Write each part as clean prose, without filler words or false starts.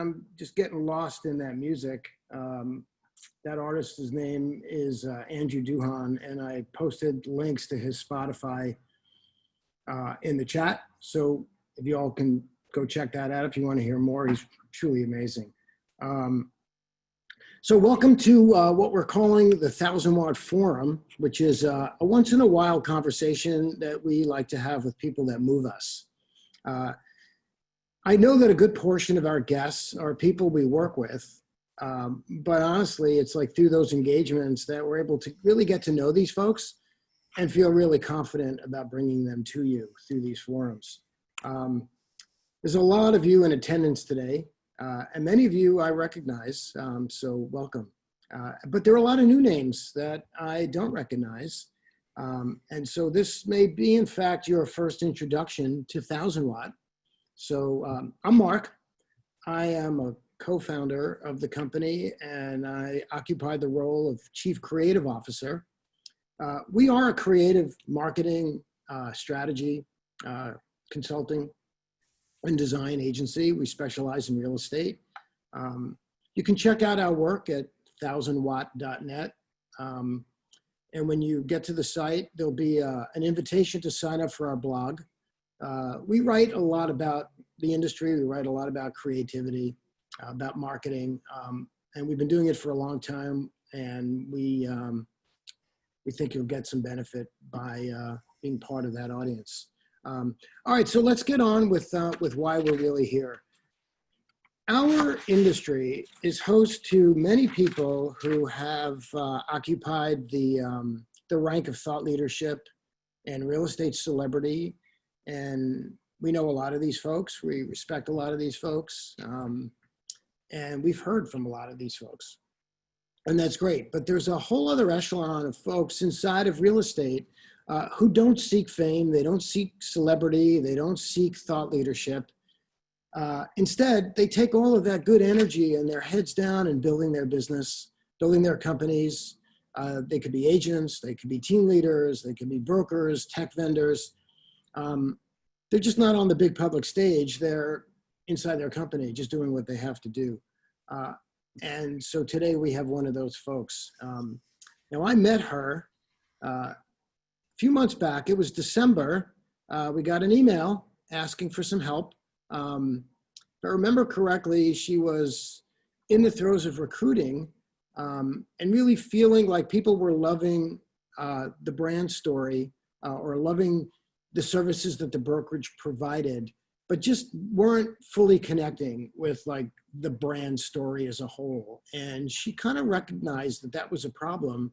I'm just getting lost in that music. That artist's name is Andrew Duhan, and I posted links to his Spotify in the chat. So if you all can go check that out if you want to hear more, he's truly amazing. So welcome to what we're calling the 1000 Watt Forum, which is a once in a while conversation that we like to have with people that move us. I know that a good portion of our guests are people we work with, but honestly, it's like through those engagements that we're able to really get to know these folks and feel really confident about bringing them to you through these forums. There's a lot of you in attendance today, and many of you I recognize, so welcome. But there are a lot of new names that I don't recognize. And so this may be, in fact, your first introduction to 1000 Watt. So I'm Marc. I am a co-founder of the company, and I occupy the role of Chief Creative Officer. We are a creative marketing, strategy, consulting, and design agency. We specialize in real estate. You can check out our work at 1000watt.net. And when you get to the site, there'll be an invitation to sign up for our blog. We write a lot about the industry. We write a lot about creativity, about marketing, and we've been doing it for a long time. And we think you'll get some benefit by being part of that audience. All right, so let's get on with why we're really here. Our industry is host to many people who have occupied the rank of thought leadership and real estate celebrity. And we know a lot of these folks. We respect a lot of these folks. And we've heard from a lot of these folks. And that's great. But there's a whole other echelon of folks inside of real estate who don't seek fame. They don't seek celebrity. They don't seek thought leadership. Instead, they take all of that good energy and their heads down and building their business, building their companies. They could be agents. They could be team leaders. They could be brokers, tech vendors. They're just not on the big public stage. They're inside their company, just doing what they have to do. And so today we have one of those folks. Now I met her a few months back. It was December. We got an email asking for some help. If I remember correctly, she was in the throes of recruiting and really feeling like people were loving the brand story or loving the services that the brokerage provided, but just weren't fully connecting with like the brand story as a whole. And she kind of recognized that that was a problem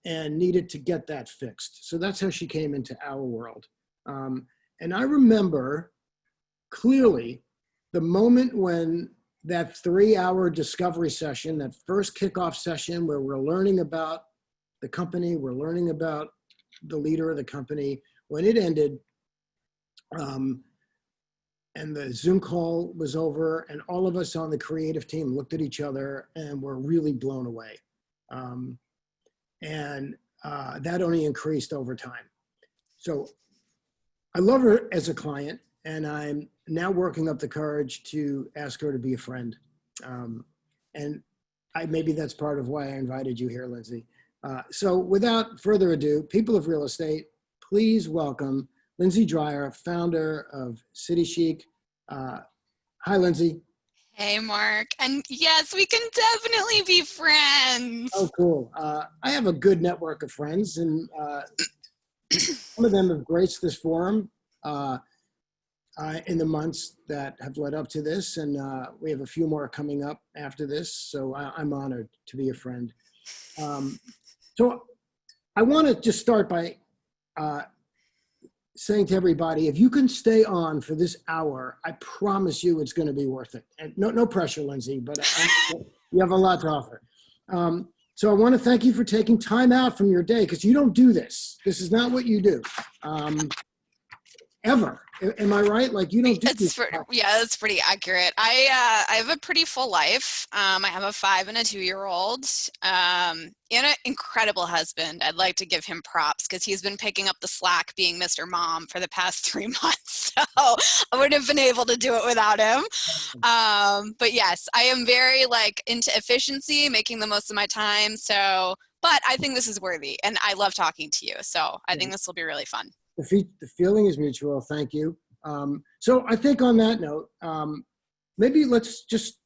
and needed to get that fixed. So that's how she came into our world. And I remember clearly the moment when that 3-hour discovery session, that first kickoff session where we're learning about the company, we're learning about the leader of the company, when it ended, and the Zoom call was over, and all of us on the creative team looked at each other and were really blown away. That only increased over time. So I love her as a client, and I'm now working up the courage to ask her to be a friend. Maybe that's part of why I invited you here, Lindsay. So without further ado, people of real estate, please welcome Lindsay Dreyer, founder of Chic. Hi, Lindsay. Hey, Marc. And yes, we can definitely be friends. Oh, cool. I have a good network of friends, and some of them have graced this forum in the months that have led up to this, and we have a few more coming up after this, so I'm honored to be a friend. So I want to just start by saying to everybody, if you can stay on for this hour, I promise you it's going to be worth it. And no pressure, Lindsay, but you have a lot to offer. So I want to thank you for taking time out from your day, because you don't do this. This is not what you do. ever. Am I right? Like you don't do this. Yeah, that's pretty accurate. I have a pretty full life. I have a 5 and a 2-year-old, and an incredible husband. I'd like to give him props because he's been picking up the slack being Mr. Mom for the past 3 months. So I wouldn't have been able to do it without him. But yes, I am very like into efficiency, making the most of my time. So, but I think this is worthy, and I love talking to you. So I think this will be really fun. The feeling is mutual. Thank you. So I think on that note, maybe let's just,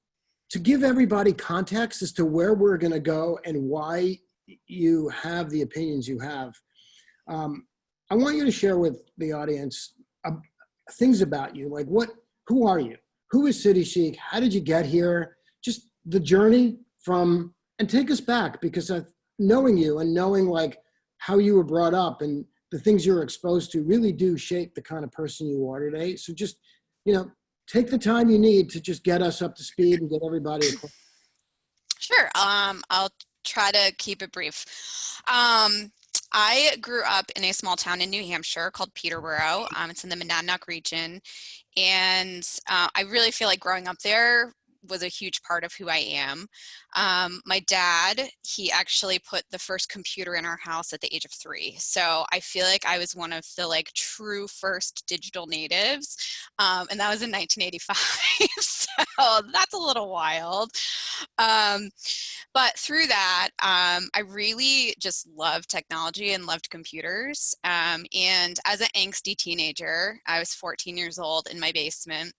to give everybody context as to where we're going to go and why you have the opinions you have. I want you to share with the audience things about you, like who are you? Who is City Chic? How did you get here? Just the journey from, and take us back, because knowing you and knowing like how you were brought up and the things you're exposed to really do shape the kind of person you are today. So just, take the time you need to just get us up to speed and get everybody across. Sure. I'll try to keep it brief. I grew up in a small town in New Hampshire called Peterborough. It's in the Monadnock region. And I really feel like growing up there was a huge part of who I am. My dad, he actually put the first computer in our house at the age of 3. So I feel like I was one of the like true first digital natives. And that was in 1985. So that's a little wild. But through that, I really just loved technology and loved computers. And as an angsty teenager, I was 14 years old in my basement.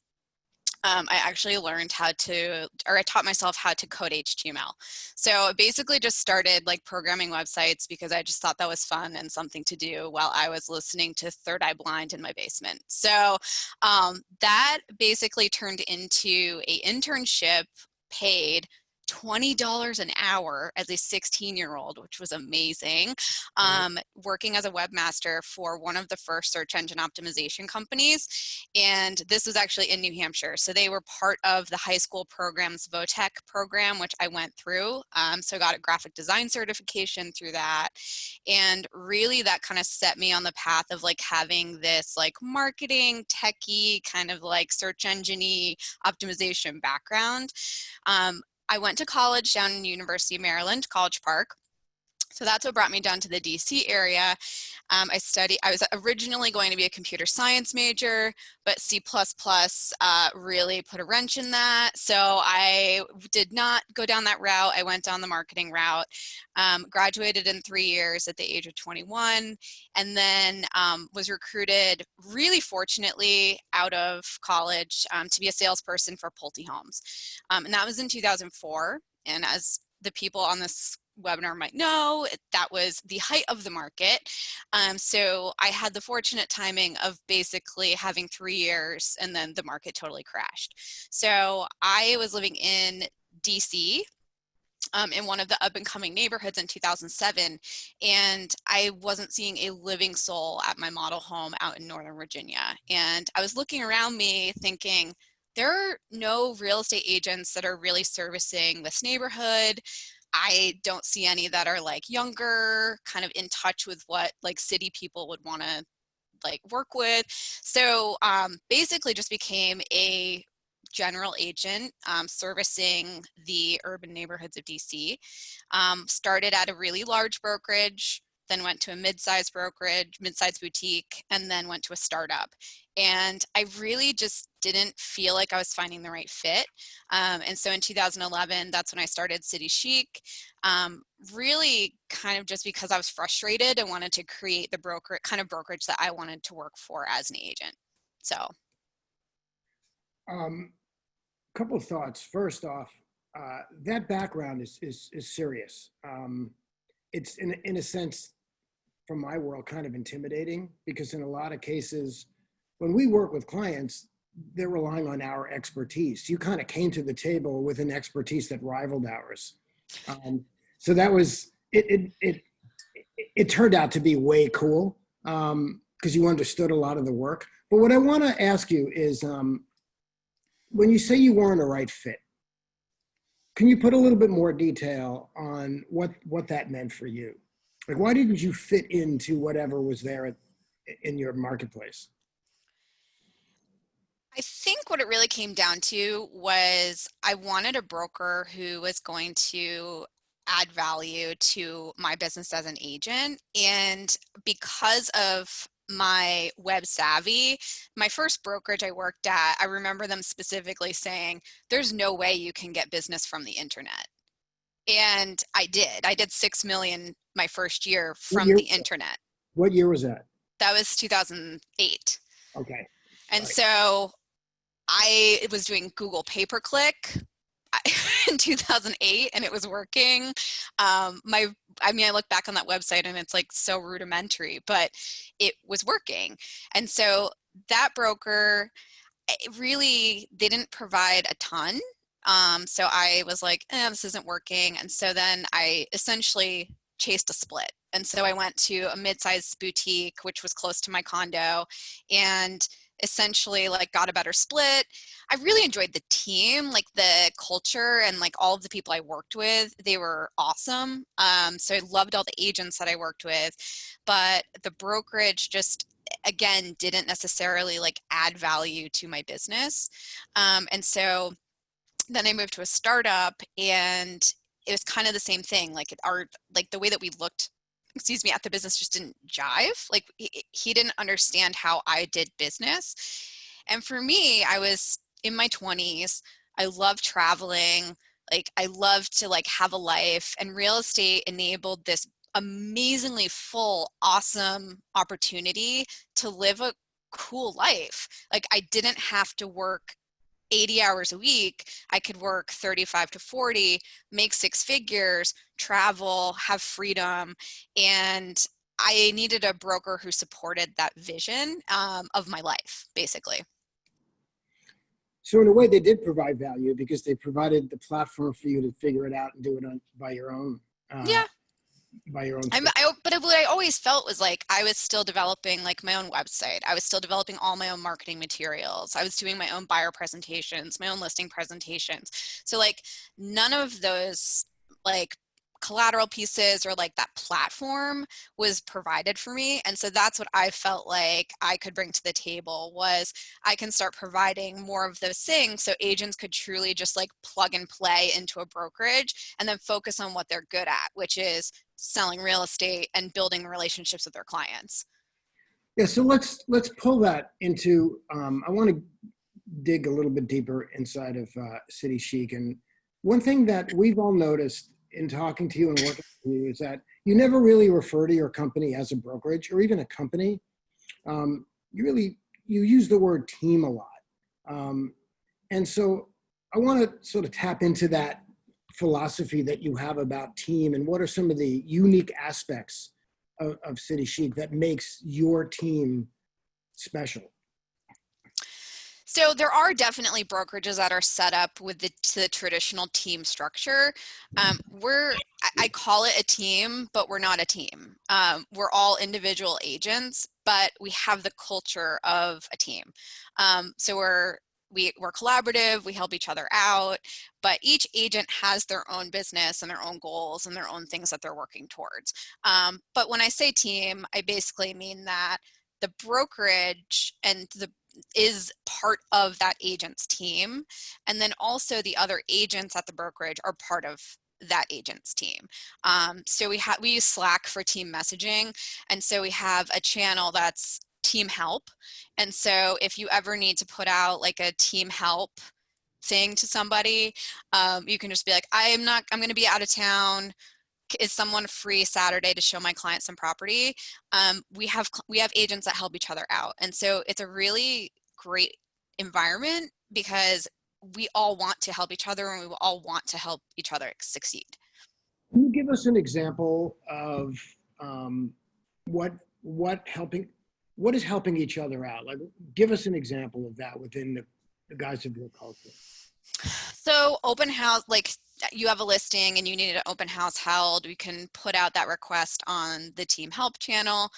I actually learned I taught myself how to code HTML. So I basically just started like programming websites because I just thought that was fun and something to do while I was listening to Third Eye Blind in my basement. So that basically turned into an internship paid $20 an hour as a 16-year-old, which was amazing, working as a webmaster for one of the first search engine optimization companies. And this was actually in New Hampshire. So they were part of the high school program's VOTEC program, which I went through. So I got a graphic design certification through that. And really that kind of set me on the path of like having this like marketing, techie, kind of like search engine-y optimization background. I went to college down in University of Maryland, College Park. So that's what brought me down to the DC area. I was originally going to be a computer science major, but C++ really put a wrench in that. So I did not go down that route. I went down the marketing route, graduated in 3 years at the age of 21, and then was recruited, really fortunately, out of college to be a salesperson for Pulte Homes. And that was in 2004. And as the people on this webinar might know, that was the height of the market. So I had the fortunate timing of basically having 3 years and then the market totally crashed. So I was living in DC in one of the up and coming neighborhoods in 2007. And I wasn't seeing a living soul at my model home out in Northern Virginia. And I was looking around me thinking, there are no real estate agents that are really servicing this neighborhood. I don't see any that are like younger, kind of in touch with what like city people would want to like work with. So basically just became a general agent servicing the urban neighborhoods of DC. Started at a really large brokerage, then went to a mid-sized brokerage, mid-sized boutique, and then went to a startup. And I really just didn't feel like I was finding the right fit. And so in 2011, that's when I started City Chic, really kind of just because I was frustrated and wanted to create the brokerage that I wanted to work for as an agent. So. Couple of thoughts. First off, that background is serious. It's in a sense, from my world, kind of intimidating, because in a lot of cases, when we work with clients, they're relying on our expertise. You kind of came to the table with an expertise that rivaled ours. So that was, it turned out to be way cool because you understood a lot of the work. But what I want to ask you is, when you say you weren't a right fit, can you put a little bit more detail on what that meant for you? Like, why didn't you fit into whatever was there in your marketplace? I think what it really came down to was I wanted a broker who was going to add value to my business as an agent. And because of my web savvy, my first brokerage I worked at, I remember them specifically saying, there's no way you can get business from the internet. And I did. I did 6 million my first year What from year? the internet. What year was that? That was 2008. Okay. And Right. so I was doing Google pay-per-click in 2008 and it was working. I look back on that website and it's like so rudimentary, but it was working. And so that broker, they didn't provide a ton. So I was like, this isn't working. And so then I essentially chased a split. And so I went to a mid-sized boutique, which was close to my condo, and essentially like got a better split. I really enjoyed the team, like the culture and like all of the people I worked with. They were awesome. So I loved all the agents that I worked with, but the brokerage just again didn't necessarily like add value to my business. And so then I moved to a startup and it was kind of the same thing. Like the way that we looked, excuse me, at the business just didn't jive. Like he didn't understand how I did business. And for me, I was in my 20s. I love traveling. Like I love to like have a life, and real estate enabled this amazingly full, awesome opportunity to live a cool life. Like I didn't have to work 80 hours a week. I could work 35 to 40, make 6 figures, travel, have freedom. And I needed a broker who supported that vision of my life, basically. So in a way, they did provide value because they provided the platform for you to figure it out and do it by your own. Uh, Yeah. by your own. But what I always felt was like I was still developing like my own website. I was still developing all my own marketing materials. I was doing my own buyer presentations, my own listing presentations. So like none of those like collateral pieces or like that platform was provided for me. And so that's what I felt like I could bring to the table was I can start providing more of those things so agents could truly just like plug and play into a brokerage and then focus on what they're good at, which is selling real estate and building relationships with their clients. Yeah. So let's pull that into. I want to dig a little bit deeper inside of City Chic, and one thing that we've all noticed in talking to you and working with you is that you never really refer to your company as a brokerage or even a company. You use the word team a lot, and so I want to sort of tap into that philosophy that you have about team and what are some of the unique aspects of City Chic that makes your team special. So there are definitely brokerages that are set up with the traditional team structure. I call it a team, but we're not a team. We're all individual agents, but we have the culture of a team. So we're collaborative, we help each other out, but each agent has their own business and their own goals and their own things that they're working towards. But when I say team, I basically mean that the brokerage and the is part of that agent's team. And then also the other agents at the brokerage are part of that agent's team. So we use Slack for team messaging. And so we have a channel that's team help. And so if you ever need to put out like a team help thing to somebody, you can just be like, I'm going to be out of town. Is someone free Saturday to show my client some property? We have agents that help each other out. And so it's a really great environment because we all want to help each other and we all want to help each other succeed. Can you give us an example of what is helping each other out? Like, give us an example of that within the guise of your culture. So open house, like you have a listing and you need an open house held, we can put out that request on the team help channel.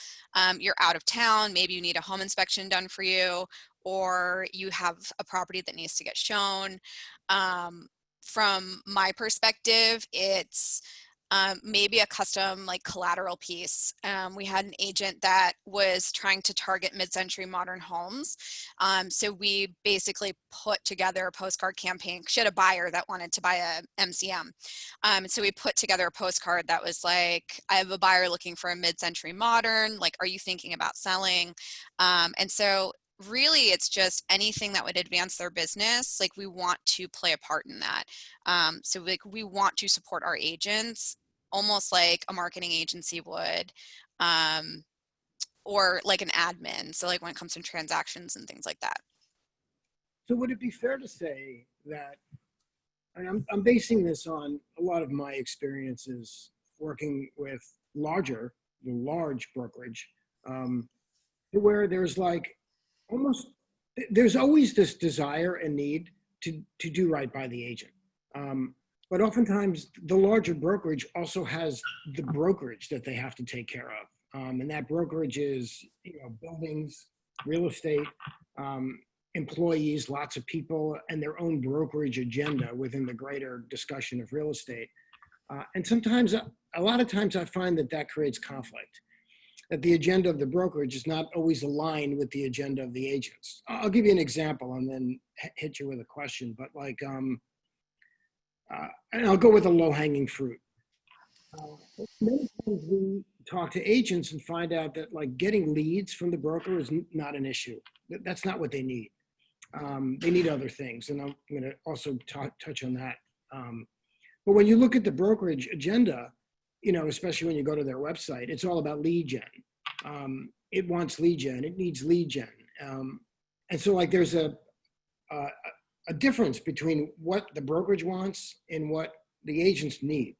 You're out of town, maybe you need a home inspection done for you, or you have a property that needs to get shown. From my perspective, it's maybe a custom like collateral piece. We had an agent that was trying to target mid-century modern homes. So we basically put together a postcard campaign. She had a buyer that wanted to buy a MCM. So we put together a postcard that was like, I have a buyer looking for a mid-century modern, like, are you thinking about selling? And so really it's just anything that would advance their business. Like we want to play a part in that. So like we want to support our agents almost like a marketing agency would, or like an admin. So like when it comes to transactions and things like that. So would it be fair to say that, and I'm basing this on a lot of my experiences working with large brokerage, where there's like almost, there's always this desire and need to do right by the agent. But oftentimes the larger brokerage also has the brokerage that they have to take care of. And that brokerage is, buildings, real estate, employees, lots of people, and their own brokerage agenda within the greater discussion of real estate. And sometimes, a lot of times I find that creates conflict, that the agenda of the brokerage is not always aligned with the agenda of the agents. I'll give you an example and then hit you with a question, but like, and I'll go with a low-hanging fruit. Many times we talk to agents and find out that like getting leads from the broker is not an issue. That's not what they need. They need other things, and I'm going to also touch on that. But when you look at the brokerage agenda, especially when you go to their website, it's all about lead gen. It wants lead gen. It needs lead gen. And so like there's a difference between what the brokerage wants and what the agents need.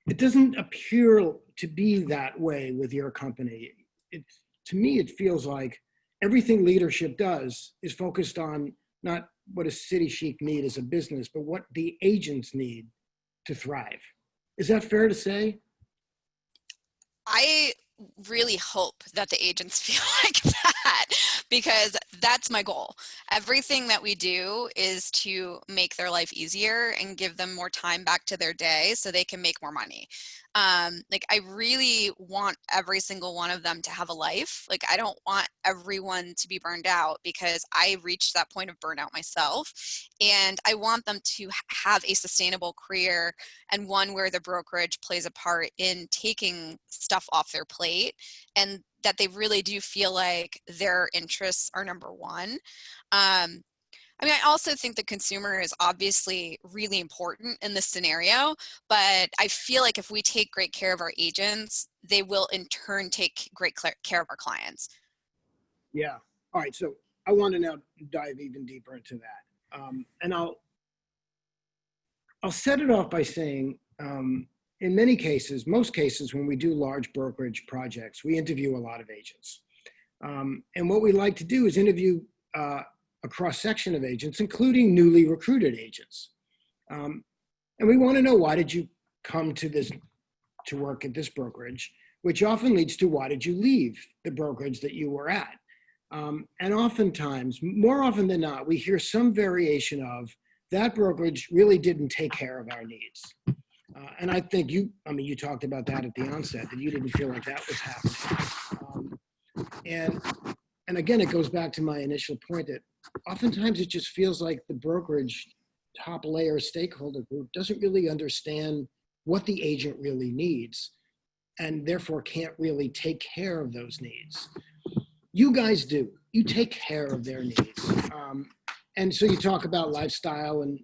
It doesn't appear to be that way with your company. To me, it feels like everything leadership does is focused on not what a City Chic need as a business, but what the agents need to thrive. Is that fair to say? I really hope that the agents feel like that, because that's my goal. Everything that we do is to make their life easier and give them more time back to their day so they can make more money. Like I really want every single one of them to have a life. Like I don't want everyone to be burned out, because I reached that point of burnout myself, and I want them to have a sustainable career, and one where the brokerage plays a part in taking stuff off their plate, and that they really do feel like their interests are number one. I mean, I also think the consumer is obviously really important in this scenario, but I feel like if we take great care of our agents, they will in turn take great care of our clients. Yeah. All right. So I want to now dive even deeper into that. And I'll set it off by saying, in many cases, most cases, when we do large brokerage projects, we interview a lot of agents. And what we like to do is interview a cross-section of agents, including newly recruited agents. And we want to know, why did you come to work at this brokerage, which often leads to, why did you leave the brokerage that you were at? And oftentimes, more often than not, we hear some variation of, that brokerage really didn't take care of our needs. And I think you talked about that at the onset, that you didn't feel like that was happening. And again, it goes back to my initial point that oftentimes it just feels like the brokerage top layer stakeholder group doesn't really understand what the agent really needs, and therefore can't really take care of those needs. You guys do. You take care of their needs. And so you talk about lifestyle and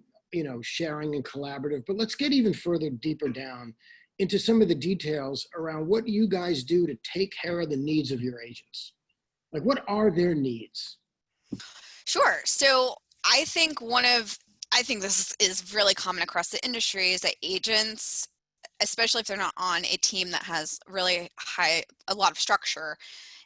sharing and collaborative, but let's get even further deeper down into some of the details around what you guys do to take care of the needs of your agents. Like, what are their needs? Sure. So I think this is really common across the industry, is that agents, especially if they're not on a team that has really a lot of structure,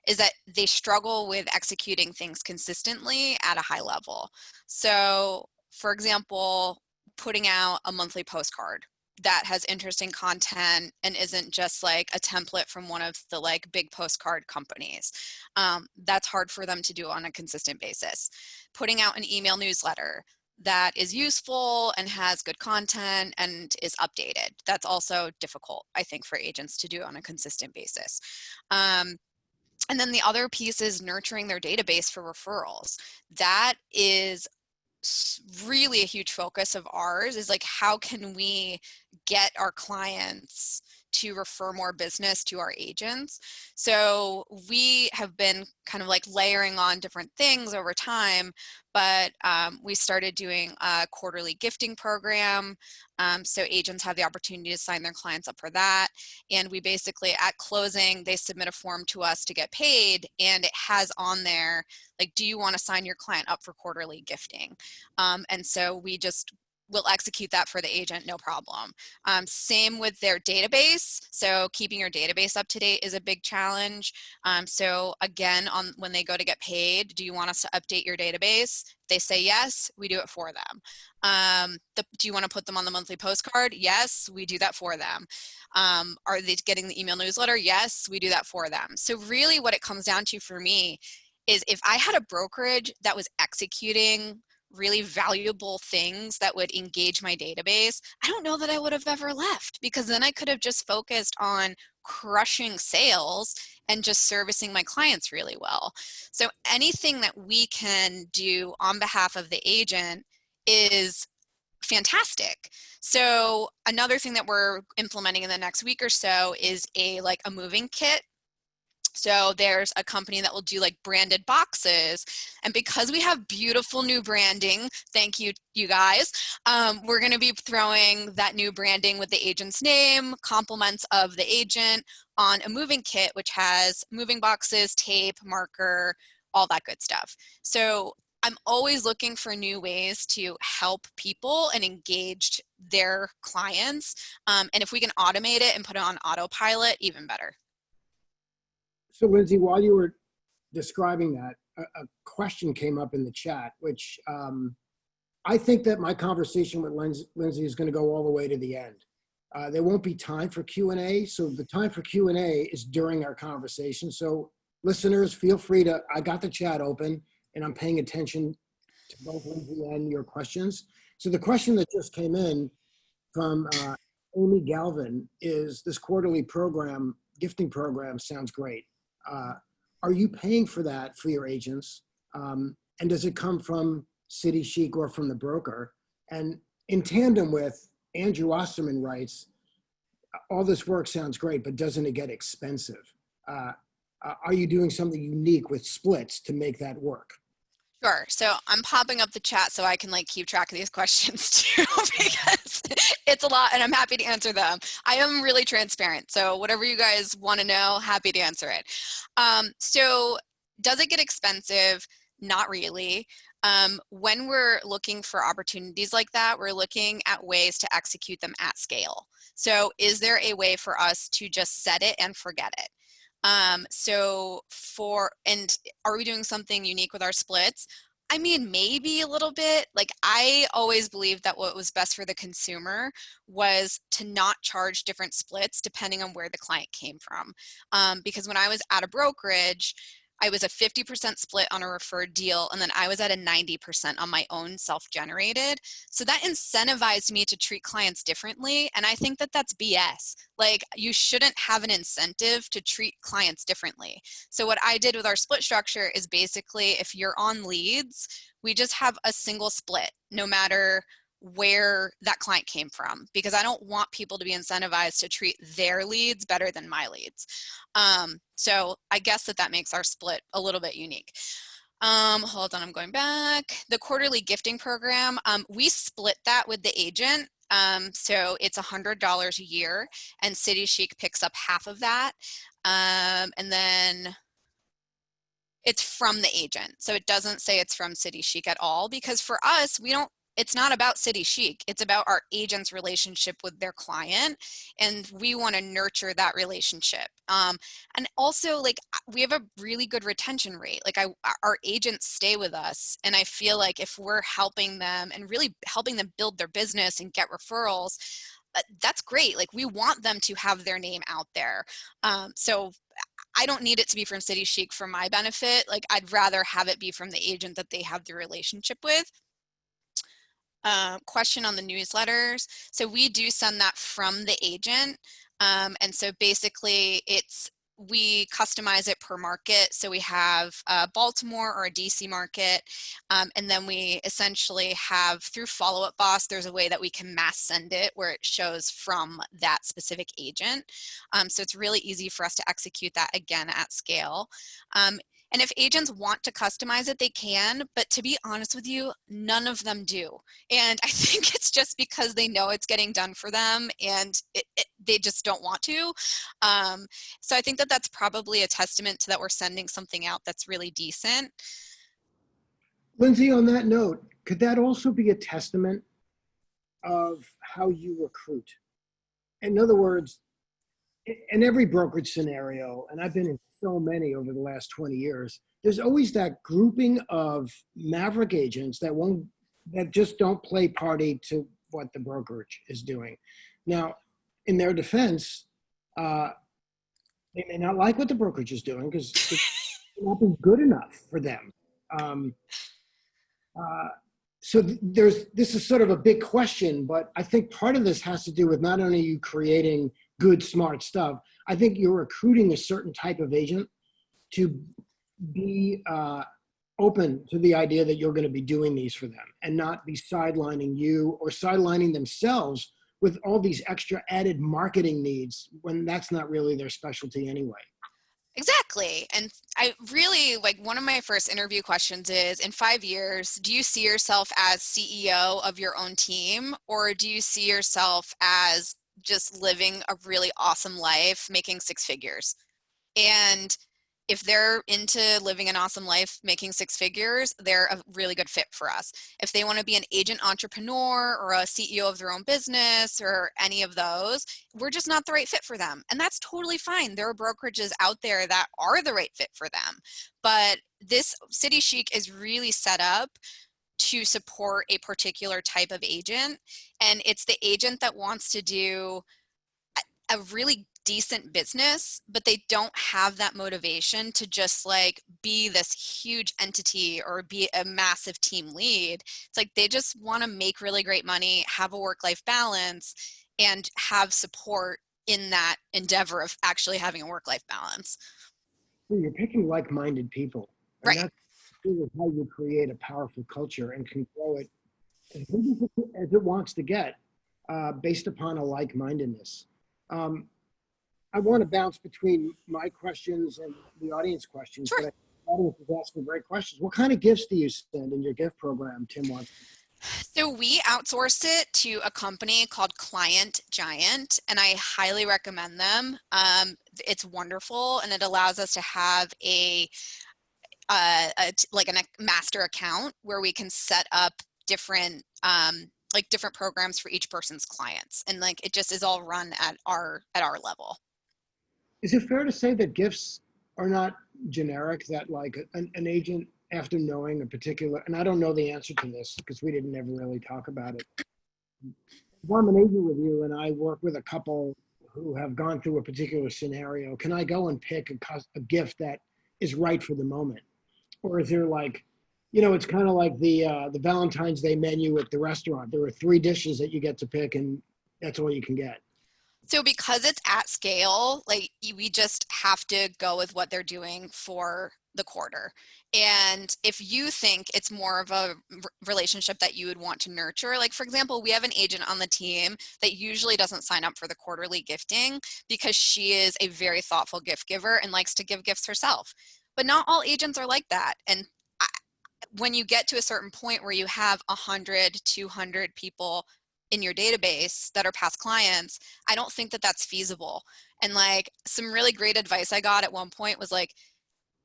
is that they struggle with executing things consistently at a high level. So, for example, putting out a monthly postcard that has interesting content and isn't just like a template from one of the like big postcard companies. That's hard for them to do on a consistent basis. Putting out an email newsletter that is useful and has good content and is updated. That's also difficult, I think, for agents to do on a consistent basis. And then the other piece is nurturing their database for referrals. That is really a huge focus of ours, is like, how can we get our clients to refer more business to our agents? So we have been kind of like layering on different things over time, but we started doing a quarterly gifting program. So agents have the opportunity to sign their clients up for that. And we basically, at closing, they submit a form to us to get paid, and it has on there, like, do you want to sign your client up for quarterly gifting? And so we just will execute that for the agent, no problem. Same with their database. So keeping your database up to date is a big challenge. So again, when they go to get paid, do you want us to update your database? If they say yes, we do it for them. Do you want to put them on the monthly postcard? Yes, we do that for them. Are they getting the email newsletter? Yes, we do that for them. So really what it comes down to for me is, if I had a brokerage that was executing really valuable things that would engage my database, I don't know that I would have ever left, because then I could have just focused on crushing sales and just servicing my clients really well. So anything that we can do on behalf of the agent is fantastic. So another thing that we're implementing in the next week or so is a moving kit. So there's a company that will do like branded boxes. And because we have beautiful new branding, thank you, you guys, we're going to be throwing that new branding with the agent's name, compliments of the agent, on a moving kit, which has moving boxes, tape, marker, all that good stuff. So I'm always looking for new ways to help people and engage their clients. And if we can automate it and put it on autopilot, even better. So Lindsay, while you were describing that, a question came up in the chat, which I think that my conversation with Lindsay is going to go all the way to the end. There won't be time for Q&A. So the time for Q&A is during our conversation. So listeners, feel free to, I got the chat open and I'm paying attention to both Lindsay and your questions. So the question that just came in from Amy Galvin is, this quarterly program, gifting program sounds great. Are you paying for that for your agents? And does it come from City Chic or from the broker? And in tandem with, Andrew Osterman writes, all this work sounds great, but doesn't it get expensive? Are you doing something unique with splits to make that work? Sure. So I'm popping up the chat so I can keep track of these questions too, because it's a lot and I'm happy to answer them. I am really transparent. So whatever you guys want to know, happy to answer it. So does it get expensive? Not really. When we're looking for opportunities like that, we're looking at ways to execute them at scale. So is there a way for us to just set it and forget it? And are we doing something unique with our splits? I mean, maybe a little bit. I always believed that what was best for the consumer was to not charge different splits depending on where the client came from. Because when I was at a brokerage, I was a 50% split on a referred deal, and then I was at a 90% on my own self-generated. So that incentivized me to treat clients differently, and I think that that's BS. You shouldn't have an incentive to treat clients differently. So what I did with our split structure is basically, if you're on leads, we just have a single split, no matter where that client came from, because I don't want people to be incentivized to treat their leads better than my leads. So I guess that makes our split a little bit unique. Hold on, I'm going back. The quarterly gifting program, we split that with the agent. So it's $100 a year, and City Chic picks up half of that. And then it's from the agent. So it doesn't say it's from City Chic at all, because for us, it's not about City Chic. It's about our agent's relationship with their client, and we want to nurture that relationship. And also, we have a really good retention rate. Our agents stay with us, and I feel like if we're helping them and really helping them build their business and get referrals, that's great. We want them to have their name out there. So I don't need it to be from City Chic for my benefit. I'd rather have it be from the agent that they have the relationship with. question on the newsletters. So we do send that from the agent. And so basically we customize it per market. So we have a Baltimore or a DC market. And then we essentially have, through Follow Up Boss, there's a way that we can mass send it where it shows from that specific agent. So it's really easy for us to execute that again at scale. And if agents want to customize it, they can, but to be honest with you, none of them do. And I think it's just because they know it's getting done for them and they just don't want to. So I think that that's probably a testament to that we're sending something out that's really decent. Lindsay, on that note, could that also be a testament of how you recruit? In other words, in every brokerage scenario, and I've been in so many over the last 20 years, there's always that grouping of maverick agents that just don't play party to what the brokerage is doing. Now, in their defense, they may not like what the brokerage is doing because it's not been good enough for them. So this is sort of a big question, but I think part of this has to do with not only you creating good, smart stuff. I think you're recruiting a certain type of agent to be open to the idea that you're going to be doing these for them and not be sidelining you or sidelining themselves with all these extra added marketing needs when that's not really their specialty anyway. Exactly. And I really, like, one of my first interview questions is, in 5 years, do you see yourself as CEO of your own team, or do you see yourself as just living a really awesome life, making 6 figures? And if they're into living an awesome life, making 6 figures, they're a really good fit for us. If they want to be an agent entrepreneur or a CEO of their own business or any of those, we're just not the right fit for them. And that's totally fine. There are brokerages out there that are the right fit for them. But this City Chic is really set up to support a particular type of agent. And it's the agent that wants to do a really decent business, but they don't have that motivation to just like be this huge entity or be a massive team lead. It's like they just want to make really great money, have a work-life balance, and have support in that endeavor of actually having a work-life balance. So you're picking like-minded people, and Right. that's really how you create a powerful culture and can grow it as big as it wants to get based upon a like-mindedness. I want to bounce between my questions and the audience questions, Sure. but the audience is asking great questions. What kind of gifts do you send in your gift program, Tim wants? So we outsource it to a company called Client Giant, and I highly recommend them. It's wonderful, and it allows us to have like a master account where we can set up different different programs for each person's clients, and like it just is all run at our level. Is it fair to say that gifts are not generic, that like an agent, after knowing a particular, and I don't know the answer to this because we didn't ever really talk about it. If I'm an agent with you and I work with a couple who have gone through a particular scenario, can I go and pick a gift that is right for the moment? Or is there like, it's kind of like the Valentine's Day menu at the restaurant. There are 3 dishes that you get to pick and that's all you can get. So because it's at scale, like we just have to go with what they're doing for the quarter. And if you think it's more of a relationship that you would want to nurture, like for example, we have an agent on the team that usually doesn't sign up for the quarterly gifting because she is a very thoughtful gift giver and likes to give gifts herself. But not all agents are like that. And when you get to a certain point where you have 100, 200 people in your database that are past clients, I don't think that that's feasible. And like some really great advice I got at one point was like,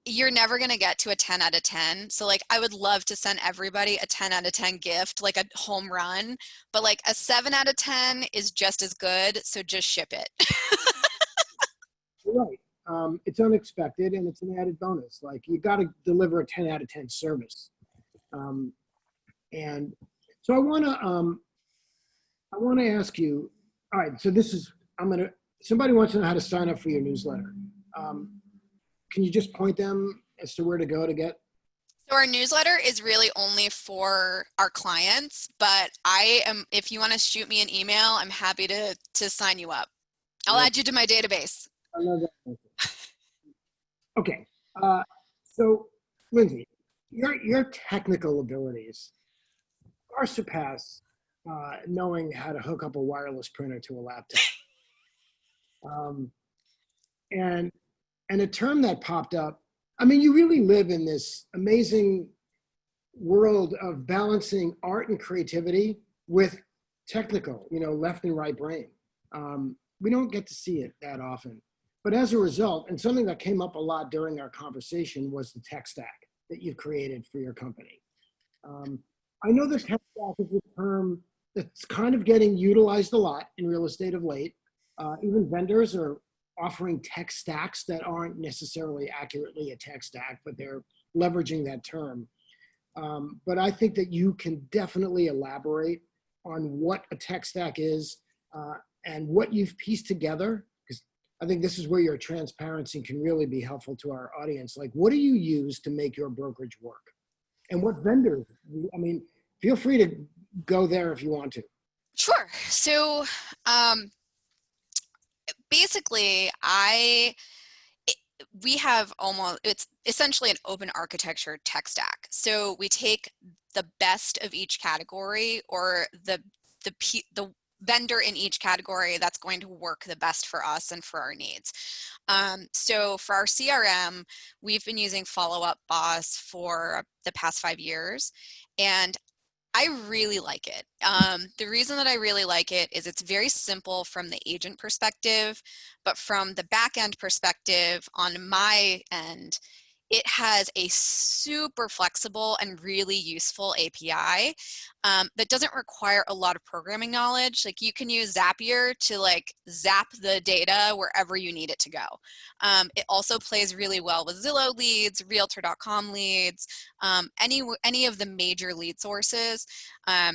you're never going to get to a 10 out of 10. So like, I would love to send everybody a 10 out of 10 gift, like a home run, but like a 7 out of 10 is just as good. So just ship it. You're right. It's unexpected and it's an added bonus. Like you got to deliver a 10 out of 10 service. And so I want to ask you, all right, so somebody wants to know how to sign up for your newsletter. Can you just point them as to where to go to get? Our newsletter is really only for our clients, but if you want to shoot me an email, I'm happy to sign you up. I'll add you to my database. I love that. Okay. So Lindsay, your technical abilities far surpass knowing how to hook up a wireless printer to a laptop. And a term that popped up, I mean, you really live in this amazing world of balancing art and creativity with technical, left and right brain. We don't get to see it that often. But as a result, and something that came up a lot during our conversation was the tech stack that you've created for your company. I know the tech stack is a term that's kind of getting utilized a lot in real estate of late. Even vendors are offering tech stacks that aren't necessarily accurately a tech stack, but they're leveraging that term. But I think that you can definitely elaborate on what a tech stack is and what you've pieced together, because I think this is where your transparency can really be helpful to our audience. Like, what do you use to make your brokerage work? And what vendors? I mean, feel free to go there if you want to. Sure. So basically, we have it's essentially an open architecture tech stack. So we take the best of each category, or the vendor in each category that's going to work the best for us and for our needs. So for our CRM, we've been using Follow Up Boss for the past 5 years, and I really like it. The reason that I really like it is it's very simple from the agent perspective, but from the back end perspective on my end, it has a super flexible and really useful API that doesn't require a lot of programming knowledge. Like, you can use Zapier to zap the data wherever you need it to go. It also plays really well with Zillow leads, Realtor.com leads, any of the major lead sources.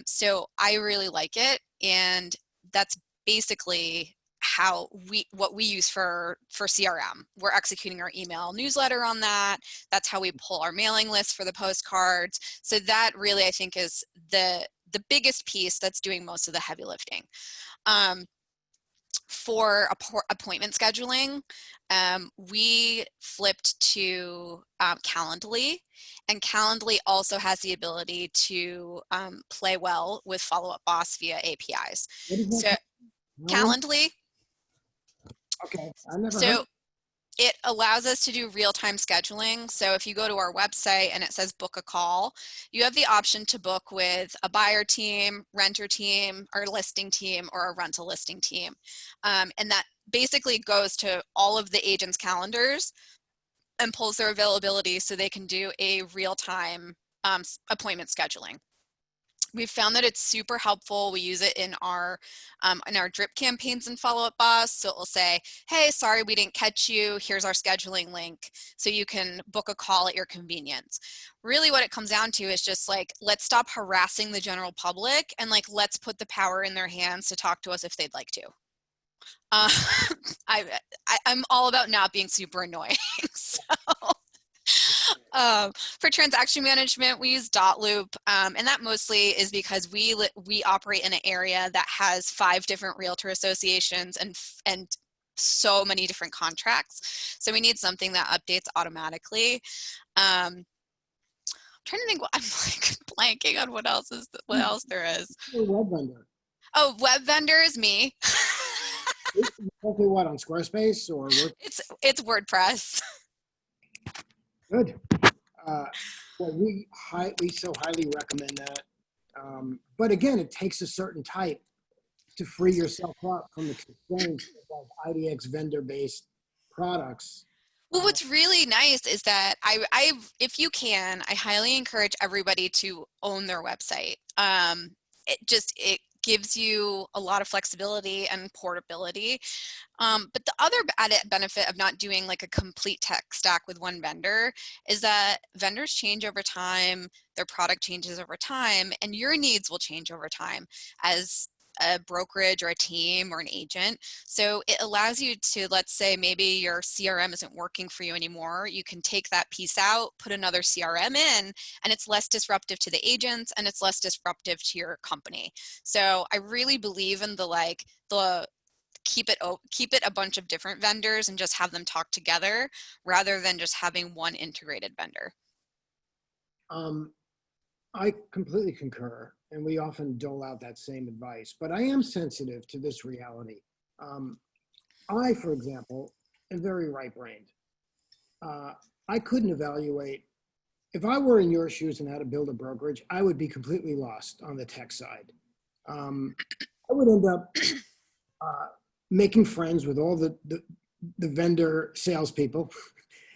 So I really like it, and that's basically what we use for CRM. We're executing our email newsletter on that. That's how we pull our mailing list for the postcards. So that really, I think, is the biggest piece that's doing most of the heavy lifting. For appointment scheduling, we flipped to Calendly, and Calendly also has the ability to play well with Follow Up Boss via APIs. So Calendly. Okay, I never So heard. it allows us to do real-time scheduling. So if you go to our website and it says book a call, you have the option to book with a buyer team, renter team, or listing team, or a rental listing team. And that basically goes to all of the agents' calendars and pulls their availability so they can do a real-time appointment scheduling. We've found that it's super helpful. We use it in our drip campaigns and Follow Up Boss. So it will say, hey, sorry, we didn't catch you. Here's our scheduling link. So you can book a call at your convenience. Really what it comes down to is just let's stop harassing the general public, and let's put the power in their hands to talk to us if they'd like to. I'm all about not being super annoying. So. For transaction management, we use Dotloop, and that mostly is because we operate in an area that has 5 different realtor associations and so many different contracts. So we need something that updates automatically. I'm trying to think. I'm blanking on what else there is. Web vendor. Oh, web vendor is me. Okay, what, on Squarespace or It's WordPress. Good. Well, we so highly recommend that. But again, it takes a certain type to free yourself up from the constraints of IDX vendor-based products. Well, what's really nice is that if you can, I highly encourage everybody to own their website. It gives you a lot of flexibility and portability. But the other added benefit of not doing a complete tech stack with one vendor is that vendors change over time, their product changes over time, and your needs will change over time as a brokerage or a team or an agent. So it allows you to, let's say maybe your CRM isn't working for you anymore. You can take that piece out, put another CRM in, and it's less disruptive to the agents and it's less disruptive to your company. So I really believe in the keep it a bunch of different vendors and just have them talk together rather than just having one integrated vendor. I completely concur, and we often dole out that same advice, but I am sensitive to this reality. I, for example, am very right-brained. I couldn't evaluate, if I were in your shoes and had to build a brokerage, I would be completely lost on the tech side. I would end up making friends with all the vendor salespeople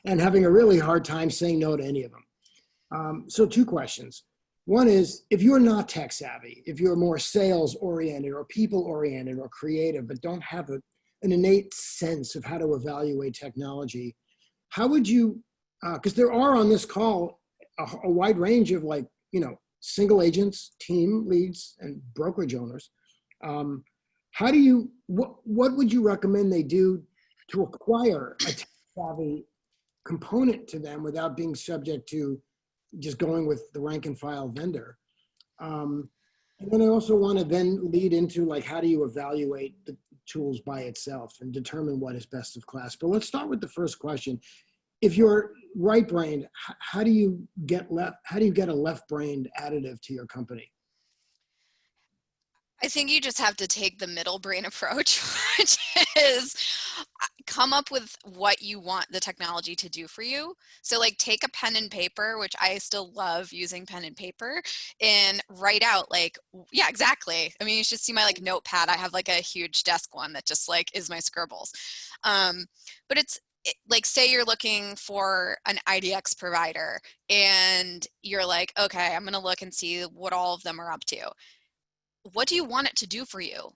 and having a really hard time saying no to any of them. So two questions. One is, if you're not tech savvy, if you're more sales oriented or people oriented or creative, but don't have an innate sense of how to evaluate technology, how would you, because there are on this call a wide range of single agents, team leads, and brokerage owners. How do you, what would you recommend they do to acquire a tech savvy component to them without being subject to just going with the rank and file vendor? And then I also want to then lead into how do you evaluate the tools by itself and determine what is best of class. But let's start with the first question. If you're right-brained, how do you get a left-brained additive to your company? I think you just have to take the middle brain approach, which is come up with what you want the technology to do for you. So take a pen and paper, which I still love using pen and paper, and write out yeah, exactly. I mean, you should see my notepad. I have a huge desk one that just is my scribbles. But it's say you're looking for an IDX provider and you're okay, I'm going to look and see what all of them are up to. What do you want it to do for you?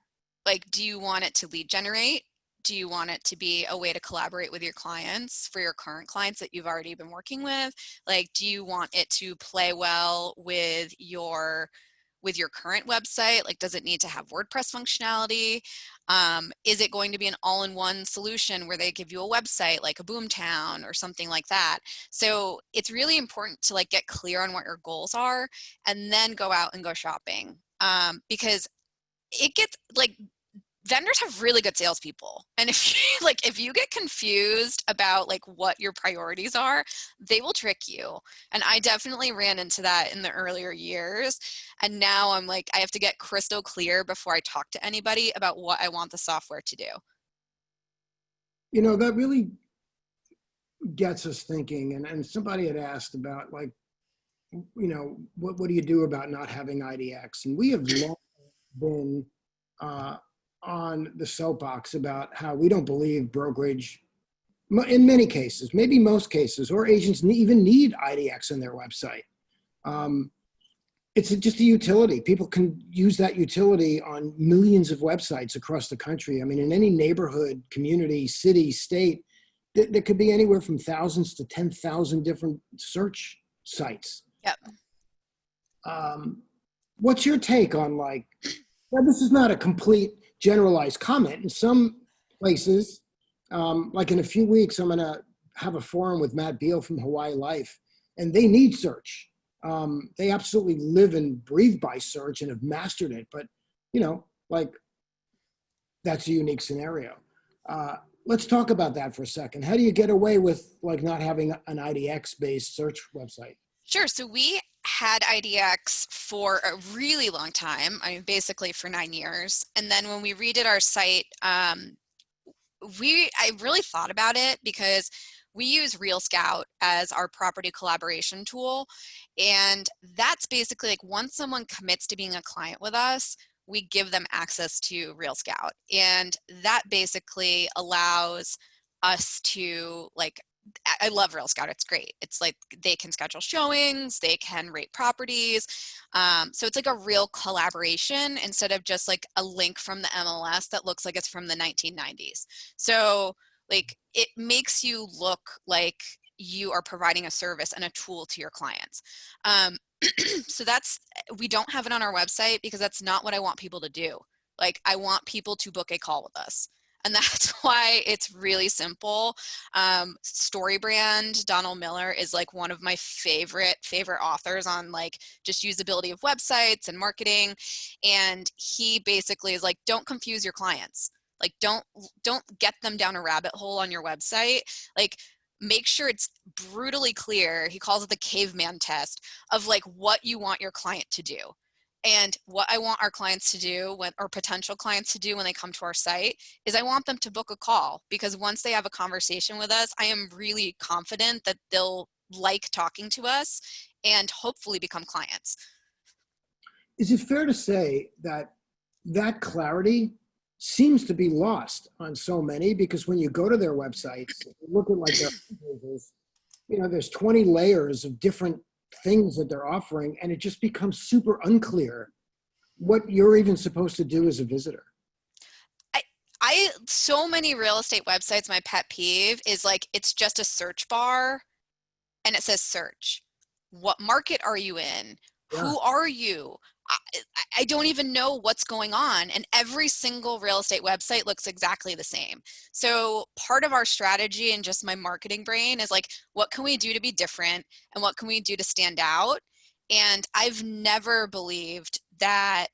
Do you want it to lead generate? Do you want it to be a way to collaborate with your clients, for your current clients that you've already been working with? Do you want it to play well with your current website? Does it need to have WordPress functionality? Is it going to be an all-in-one solution where they give you a website like a Boomtown or something like that? So it's really important to get clear on what your goals are and then go out and go shopping. Because it gets vendors have really good salespeople, and if you if you get confused about what your priorities are, they will trick you. And I definitely ran into that in the earlier years, and now I'm I have to get crystal clear before I talk to anybody about what I want the software to do. That really gets us thinking, and somebody had asked about what do you do about not having IDX? And we have long been on the soapbox about how we don't believe brokerage, in many cases, maybe most cases, or agents even need IDX on their website. It's just a utility. People can use that utility on millions of websites across the country. I mean, in any neighborhood, community, city, state, there could be anywhere from thousands to 10,000 different search sites. Yep. What's your take on well, this is not a complete generalized comment. In some places, in a few weeks, I'm going to have a forum with Matt Beal from Hawaii Life, and they need search. They absolutely live and breathe by search and have mastered it. But, that's a unique scenario. Let's talk about that for a second. How do you get away with not having an IDX-based search website? Sure. So we had IDX for a really long time. I mean, basically for 9 years. And then when we redid our site, I really thought about it because we use Real Scout as our property collaboration tool. And that's basically once someone commits to being a client with us, we give them access to Real Scout. And that basically allows us to I love Real Scout. It's great. It's they can schedule showings, they can rate properties. So it's a real collaboration instead of just a link from the MLS that looks like it's from the 1990s. So it makes you look like you are providing a service and a tool to your clients. So we don't have it on our website because that's not what I want people to do. Like, I want people to book a call with us. And that's why it's really simple. StoryBrand, Donald Miller is like one of my favorite authors on like just usability of websites and marketing. And he basically is like, don't confuse your clients. Like, don't get them down a rabbit hole on your website. Like, make sure it's brutally clear. He calls it the caveman test of like what you want your client to do. And what I want our clients to do, or potential clients to do when they come to our site, is I want them to book a call, because once they have a conversation with us, I am really confident that they'll like talking to us and hopefully become clients. Is it fair to say that that clarity seems to be lost on so many? Because when you go to their websites, look at like their pages, there's 20 layers of different things that they're offering, and it just becomes super unclear what you're even supposed to do as a visitor. So many real estate websites, my pet peeve is like, it's just a search bar and it says search. What market are you in? Yeah. Who are you? I don't even know what's going on. And every single real estate website looks exactly the same. So part of our strategy and just my marketing brain is like, what can we do to be different? And what can we do to stand out? And I've never believed that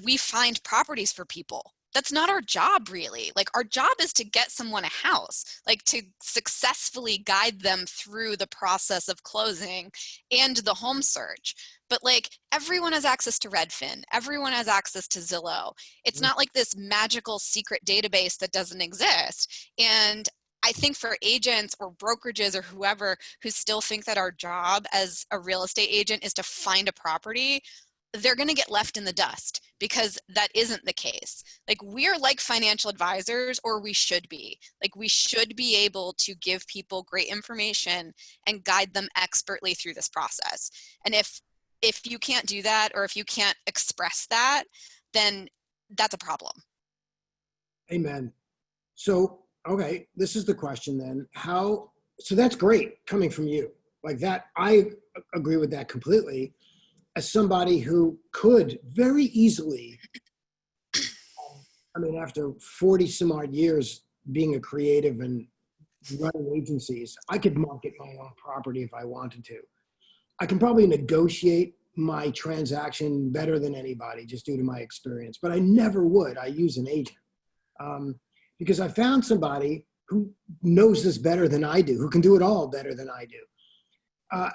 we find properties for people. That's not our job, really. Like, our job is to get someone a house, like to successfully guide them through the process of closing and the home search. But like, everyone has access to Redfin. Everyone has access to Zillow. It's not like this magical secret database that doesn't exist. And I think for agents or brokerages or whoever who still think that our job as a real estate agent is to find a property, they're going to get left in the dust, because that isn't the case. Like, we're like financial advisors, or we should be. Like, we should be able to give people great information and guide them expertly through this process. And if you can't do that, or if you can't express that, then that's a problem. Amen. So, okay, this is the question then. So that's great coming from you. Like that, I agree with that completely. As somebody who could very easily, after 40 some odd years being a creative and running agencies, I could market my own property if I wanted to. I can probably negotiate my transaction better than anybody just due to my experience, but I never would. I use an agent because I found somebody who knows this better than I do, who can do it all better than I do.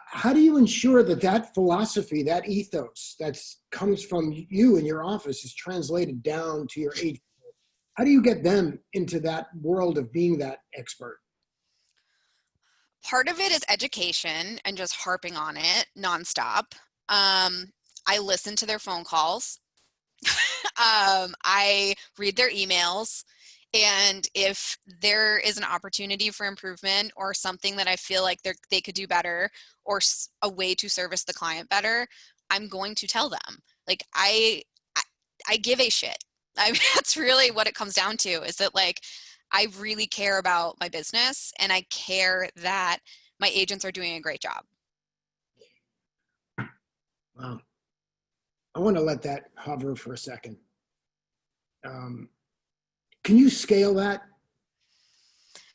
How do you ensure that philosophy, that ethos that comes from you in your office is translated down to your agent? How do you get them into that world of being that expert? Part of it is education and just harping on it nonstop. I listen to their phone calls. I read their emails. And if there is an opportunity for improvement, or something that I feel like they could do better, or a way to service the client better, I'm going to tell them. Like, I give a shit. I mean, that's really what it comes down to, is that like, I really care about my business, and I care that my agents are doing a great job. Wow. I want to let that hover for a second. Can you scale that?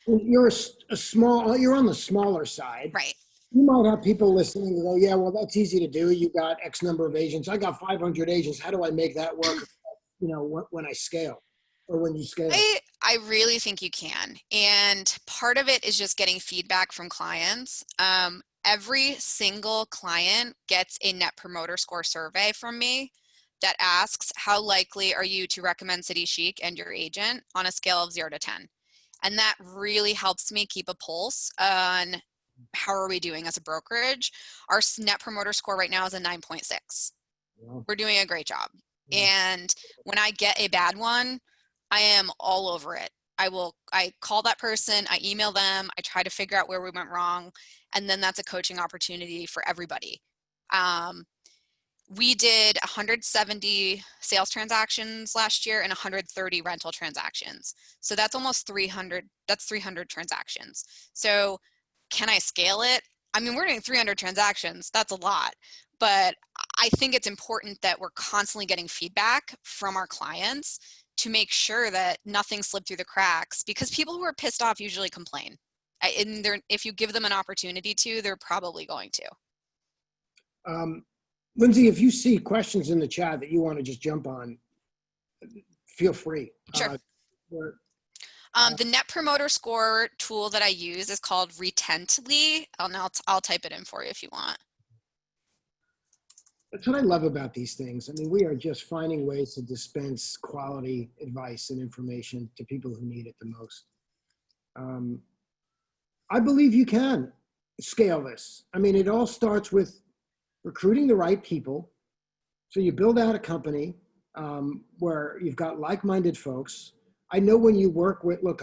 You're you're on the smaller side. Right. You might have people listening who go, yeah, well, that's easy to do. You got X number of agents. I got 500 agents. How do I make that work? When I scale, or when you scale? I really think you can. And part of it is just getting feedback from clients. Every single client gets a Net Promoter Score survey from me that asks, how likely are you to recommend City Chic and your agent on a scale of 0 to 10? And that really helps me keep a pulse on how are we doing as a brokerage. Our Net Promoter Score right now is a 9.6. Wow. We're doing a great job. Yeah. And when I get a bad one, I am all over it. I call that person, I email them, I try to figure out where we went wrong. And then that's a coaching opportunity for everybody. We did 170 sales transactions last year and 130 rental transactions. So that's almost 300. That's 300 transactions. So can I scale it? I mean, we're doing 300 transactions. That's a lot. But I think it's important that we're constantly getting feedback from our clients to make sure that nothing slipped through the cracks, because people who are pissed off usually complain. And if you give them an opportunity to, they're probably going to. Lindsay, if you see questions in the chat that you want to just jump on, feel free. Sure. The Net Promoter Score tool that I use is called Retently. I'll type it in for you if you want. That's what I love about these things. I mean, we are just finding ways to dispense quality advice and information to people who need it the most. I believe you can scale this. I mean, it all starts with recruiting the right people. So you build out a company where you've got like-minded folks. I know when you work with, look,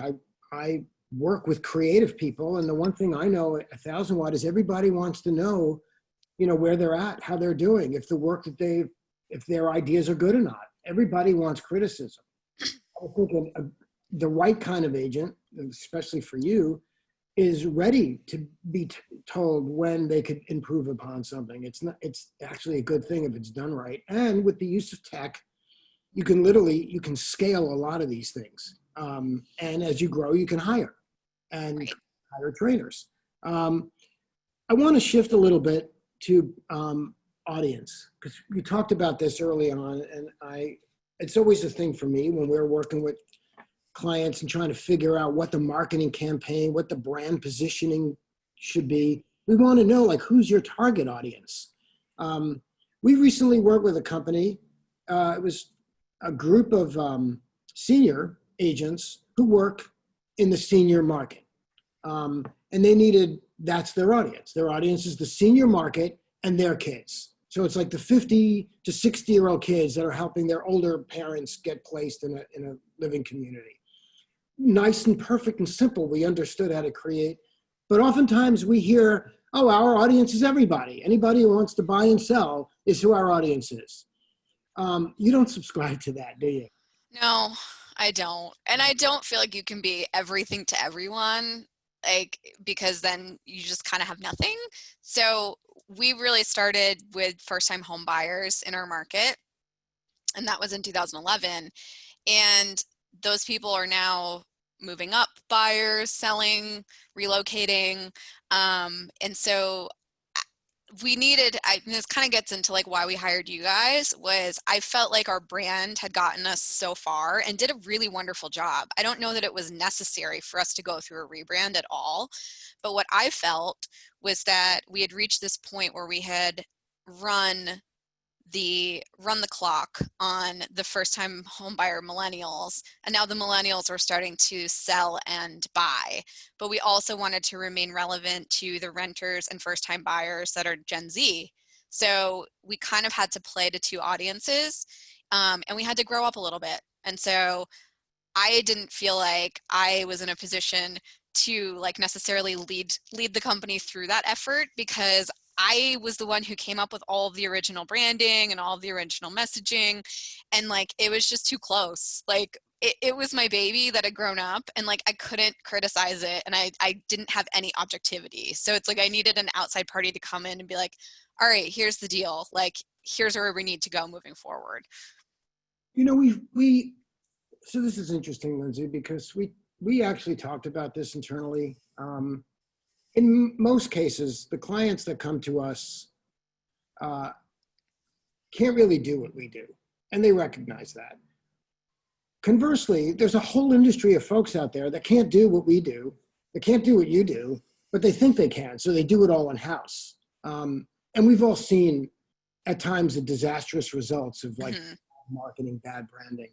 I work with creative people, and the one thing I know at 1000 Watt is everybody wants to know, where they're at, how they're doing, if the work that if their ideas are good or not. Everybody wants criticism. I think the right kind of agent, especially for you, is ready to be told when they could improve upon something. It's actually a good thing if it's done right. And with the use of tech, you can scale a lot of these things. And as you grow, you can hire trainers. I want to shift a little bit to audience, because you talked about this early on, and it's always a thing for me when we're working with clients and trying to figure out what the marketing campaign, what the brand positioning should be. We want to know, like, who's your target audience? We recently worked with a company. It was a group of senior agents who work in the senior market. And that's their audience. Their audience is the senior market and their kids. So it's like the 50 to 60-year-old kids that are helping their older parents get placed in a living community. Nice and perfect and simple. We understood how to create. But oftentimes we hear, oh, our audience is everybody. Anybody who wants to buy and sell is who our audience is. You don't subscribe to that, do you? No, I don't. And I don't feel like you can be everything to everyone, because then you just kind of have nothing. So we really started with first-time home buyers in our market, and that was in 2011. And those people are now moving up, buyers, selling, relocating. And so this kind of gets into like why we hired you guys, was I felt like our brand had gotten us so far and did a really wonderful job. I don't know that it was necessary for us to go through a rebrand at all, but what I felt was that we had reached this point where we had run the clock on the first time home buyer millennials, and now the millennials are starting to sell and buy, but we also wanted to remain relevant to the renters and first time buyers that are Gen Z. So we kind of had to play to two audiences, and we had to grow up a little bit. And so I didn't feel like I was in a position to like necessarily lead the company through that effort, because I was the one who came up with all of the original branding and all of the original messaging, and like it was just too close. Like it was my baby that had grown up, and like I couldn't criticize it, and I didn't have any objectivity. So it's like I needed an outside party to come in and be like, all right, here's the deal. Like here's where we need to go moving forward. So this is interesting, Lindsay, because we actually talked about this internally. In most cases, the clients that come to us can't really do what we do, and they recognize that. Conversely, there's a whole industry of folks out there that can't do what we do, they can't do what you do, but they think they can, so they do it all in-house. And we've all seen, at times, the disastrous results of like marketing, bad branding.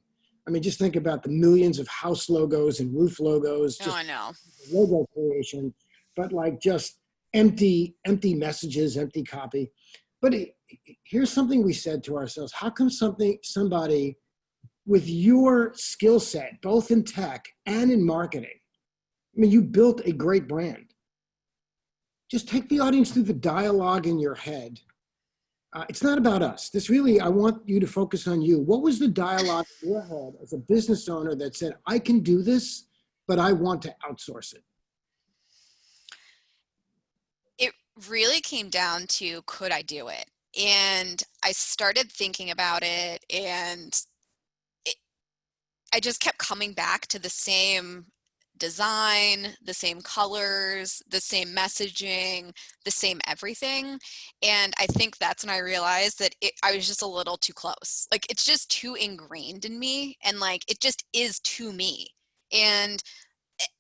I mean, just think about the millions of house logos and roof logos. Oh, I know. Logo creation, but like just empty messages, empty copy. But here's something we said to ourselves: how come somebody with your skill set, both in tech and in marketing, I mean, you built a great brand. Just take the audience through the dialogue in your head. It's not about us. I want you to focus on you. What was the dialogue in your head as a business owner that said, I can do this, but I want to outsource it? It really came down to, could I do it? And I started thinking about it, and I just kept coming back to the same design, the same colors, the same messaging, the same everything. And I think that's when I realized that I was just a little too close. Like, it's just too ingrained in me, and like it just is to me. And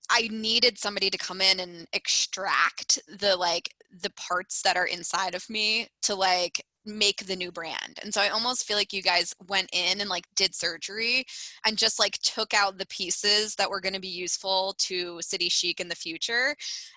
I needed somebody to come in and extract the parts that are inside of me to like make the new brand. And so I almost feel like you guys went in and like did surgery and just like took out the pieces that were going to be useful to City Chic in the future.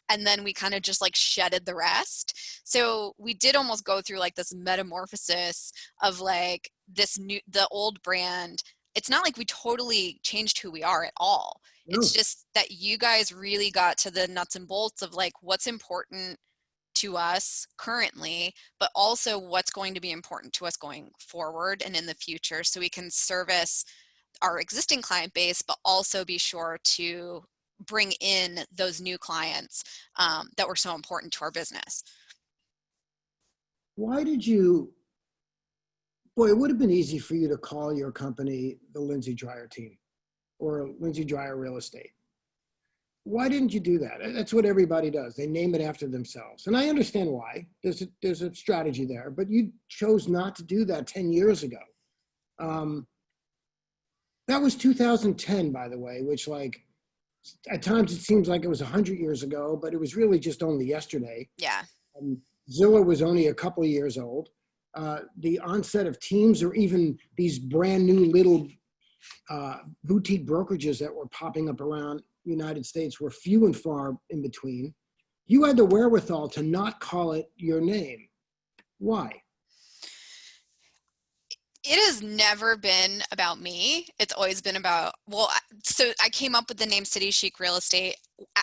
And then we kind of just like shedded the rest. So we did almost go through like this metamorphosis of like the old brand. It's not like we totally changed who we are at all. It's No. just that you guys really got to the nuts and bolts of like what's important to us currently, but also what's going to be important to us going forward and in the future, so we can service our existing client base, but also be sure to bring in those new clients that were so important to our business. Why did you, boy, it would have been easy for you to call your company the Lindsay Dreyer team or Lindsay Dreyer Real Estate. Why didn't you do that? That's what everybody does. They name it after themselves. And I understand why. There's a strategy there, but you chose not to do that 10 years ago. That was 2010, by the way, which like at times it seems like it was 100 years ago, but it was really just only yesterday. Yeah. Zillow was only a couple of years old. The onset of teams, or even these brand new little boutique brokerages that were popping up around the United States, were few and far in between. You had the wherewithal to not call it your name. Why? It has never been about me. It's always been about, well, so I came up with the name City Chic Real Estate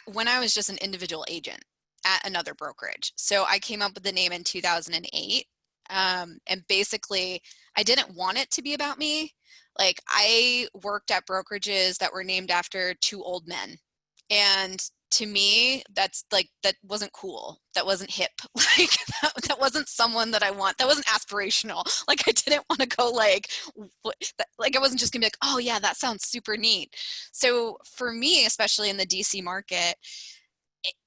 when I was just an individual agent at another brokerage. So I came up with the name in 2008. And basically, I didn't want it to be about me. Like, I worked at brokerages that were named after two old men. And to me, that's like, that wasn't cool. That wasn't hip. Like, that wasn't someone that I want. That wasn't aspirational. Like, I didn't want to go like, like, I wasn't just gonna be like, oh yeah, that sounds super neat. So for me, especially in the DC market,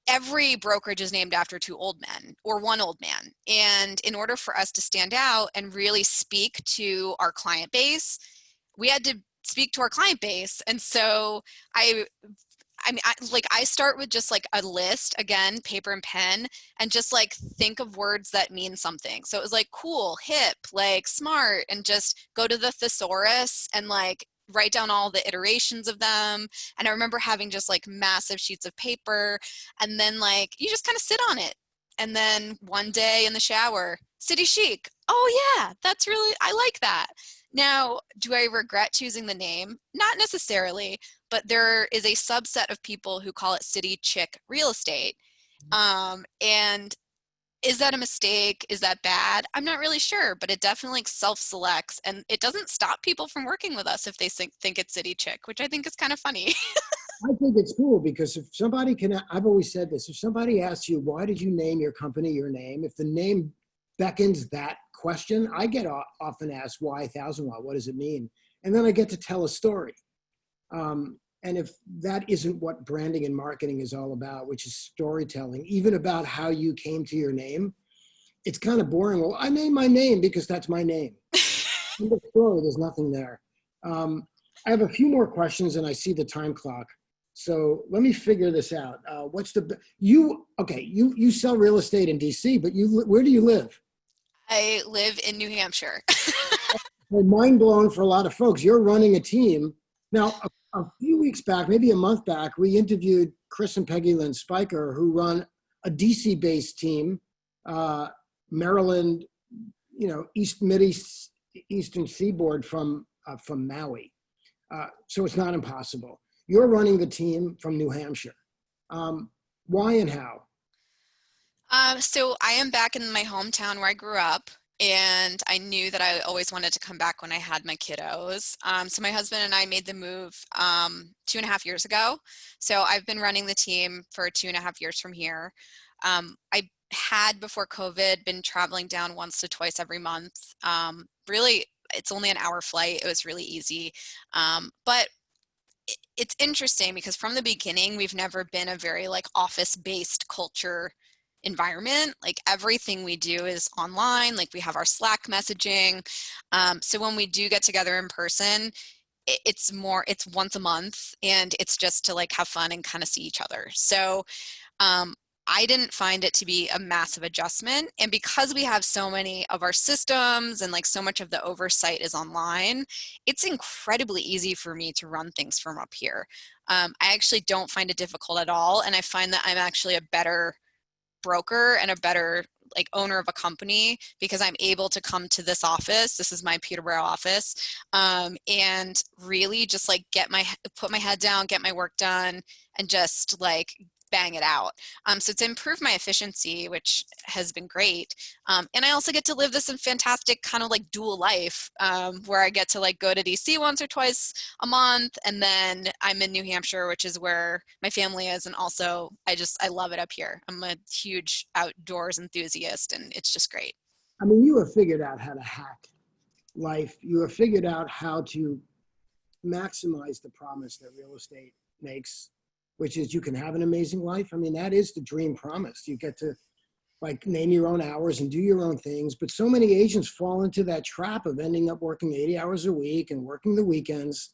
every brokerage is named after two old men or one old man. And in order for us to stand out and really speak to our client base, we had to speak to our client base. And so I start with just like a list, again, paper and pen, and just like think of words that mean something. So it was like cool, hip, like smart, and just go to the thesaurus and like write down all the iterations of them. And I remember having just like massive sheets of paper, and then like you just kind of sit on it. And then one day in the shower, City Chic. Oh yeah, that's really, I like that. Now, do I regret choosing the name? Not necessarily, but there is a subset of people who call it City Chic Real Estate. And is that a mistake? Is that bad? I'm not really sure, but it definitely self-selects, and it doesn't stop people from working with us if they think it's City Chic, which I think is kind of funny. I think it's cool because if somebody can, I've always said this, if somebody asks you, why did you name your company your name? If the name beckons that question, I get often asked, why Thousand Watt? What does it mean? And then I get to tell a story. And if that isn't what branding and marketing is all about, which is storytelling, even about how you came to your name, it's kind of boring. Well, I named my name because that's my name. In the story, there's nothing there. I have a few more questions, and I see the time clock. So let me figure this out. You sell real estate in DC, but where do you live? I live in New Hampshire. Well, mind blown for a lot of folks. You're running a team. Now, a few weeks back, maybe a month back, we interviewed Chris and Peggy Lynn Spiker, who run a DC-based team, Maryland, Eastern Seaboard from Maui. So it's not impossible. You're running the team from New Hampshire. Why and how? So I am back in my hometown where I grew up, and I knew that I always wanted to come back when I had my kiddos. So my husband and I made the move 2.5 years ago. So I've been running the team for 2.5 years from here. I had before COVID been traveling down once to twice every month. Really, it's only an hour flight. It was really easy. But it's interesting because from the beginning, we've never been a very like office-based culture environment. Like everything we do is online. Like we have our Slack messaging. So when we do get together in person, it's once a month, and it's just to like have fun and kind of see each other. So um, I didn't find it to be a massive adjustment. And because we have so many of our systems and like so much of the oversight is online, it's incredibly easy for me to run things from up here. I actually don't find it difficult at all. And I find that I'm actually a better broker and a better like owner of a company because I'm able to come to this office. This is my Peterborough office, and really just like put my head down, get my work done, and just like bang it out. So it's improved my efficiency, which has been great. And I also get to live this fantastic kind of like dual life, where I get to like go to DC once or twice a month. And then I'm in New Hampshire, which is where my family is. And also I love it up here. I'm a huge outdoors enthusiast, and it's just great. I mean, you have figured out how to hack life. You have figured out how to maximize the promise that real estate makes, which is you can have an amazing life. I mean, that is the dream promise. You get to like name your own hours and do your own things. But so many agents fall into that trap of ending up working 80 hours a week and working the weekends.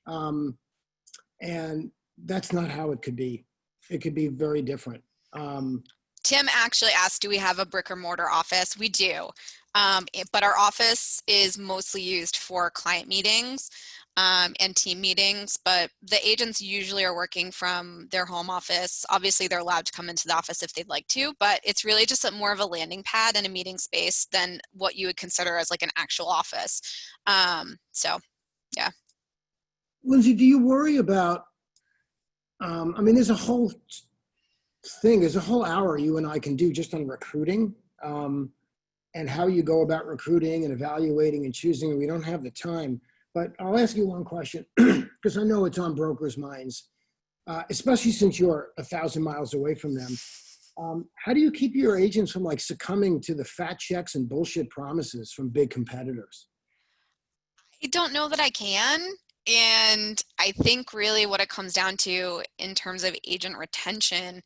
And that's not how it could be. It could be very different. Tim actually asked, do we have a brick or mortar office? We do, but our office is mostly used for client meetings and team meetings, but the agents usually are working from their home office. Obviously, they're allowed to come into the office if they'd like to, but it's really just more of a landing pad and a meeting space than what you would consider as like an actual office. So, yeah. Lindsay, do you worry about, I mean, there's a whole thing, there's a whole hour you and I can do just on recruiting, and how you go about recruiting and evaluating and choosing, and we don't have the time. But I'll ask you one question, because I know it's on brokers' minds, especially since you're 1,000 miles away from them. How do you keep your agents from like succumbing to the fat checks and bullshit promises from big competitors? I don't know that I can. And I think really what it comes down to in terms of agent retention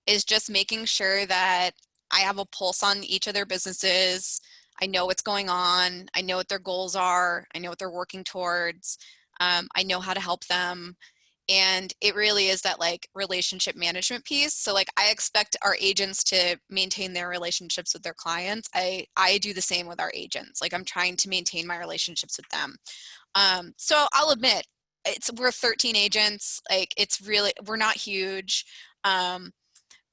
is just making sure that I have a pulse on each of their businesses. I know what's going on. I know what their goals are. I know what they're working towards. I know how to help them. And it really is that like relationship management piece. So like I expect our agents to maintain their relationships with their clients. I do the same with our agents. Like I'm trying to maintain my relationships with them. So I'll admit we're 13 agents. Like we're not huge.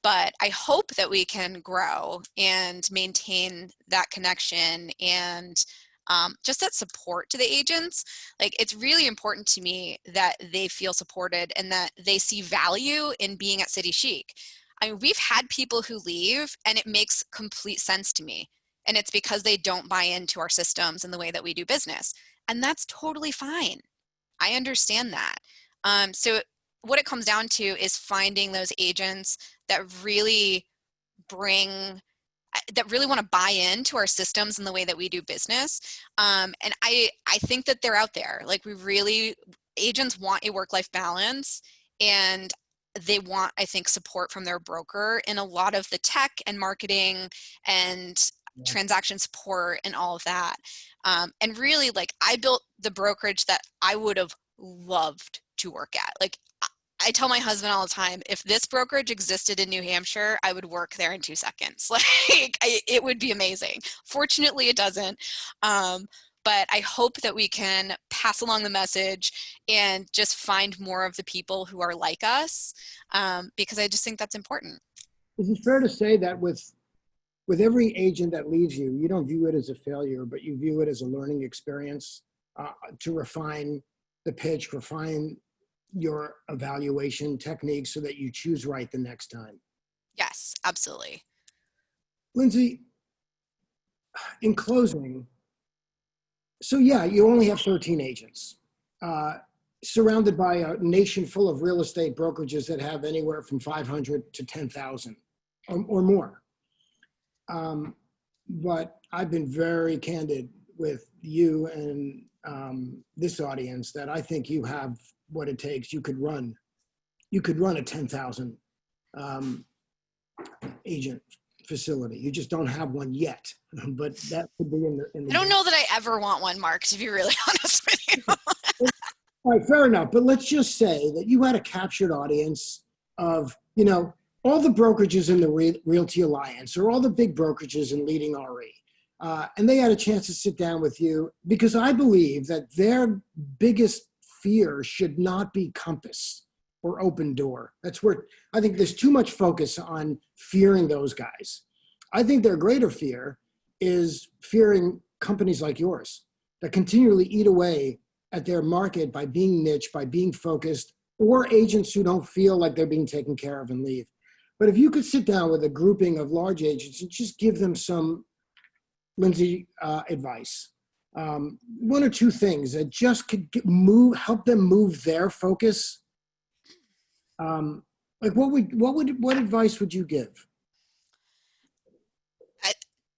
But I hope that we can grow and maintain that connection and just that support to the agents. Like it's really important to me that they feel supported and that they see value in being at City Chic. I mean, we've had people who leave and it makes complete sense to me. And it's because they don't buy into our systems and the way that we do business. And that's totally fine. I understand that. So what it comes down to is finding those agents that really want to buy into our systems and the way that we do business. And I think that they're out there. Like agents want a work-life balance, and they want, I think, support from their broker in a lot of the tech and marketing and transaction support and all of that. And really, like I built the brokerage that I would have loved to work at. Like I tell my husband all the time, if this brokerage existed in New Hampshire, I would work there in 2 seconds. Like it would be amazing. Fortunately, it doesn't. But I hope that we can pass along the message and just find more of the people who are like us, because I just think that's important. Is it fair to say that with every agent that leaves you, you don't view it as a failure, but you view it as a learning experience to refine the pitch, refine your evaluation technique so that you choose right the next time? Yes, absolutely. Lindsay, in closing, so yeah, you only have 13 agents, surrounded by a nation full of real estate brokerages that have anywhere from 500 to 10,000 or more. But I've been very candid with you and this audience that I think you have what it takes. You could run a 10,000 agent facility. You just don't have one yet, but that could be in the I don't know that I ever want one, Mark, to be really honest with you. All right, fair enough. But let's just say that you had a captured audience of, all the brokerages in the Realty Alliance or all the big brokerages in leading RE. And they had a chance to sit down with you because I believe that their biggest fear should not be Compass or Open Door. That's where I think there's too much focus on fearing those guys. I think their greater fear is fearing companies like yours that continually eat away at their market by being niche, by being focused, or agents who don't feel like they're being taken care of and leave. But if you could sit down with a grouping of large agents and just give them some, Lindsay, advice, one or two things that just could help them move their focus. Like what advice would you give?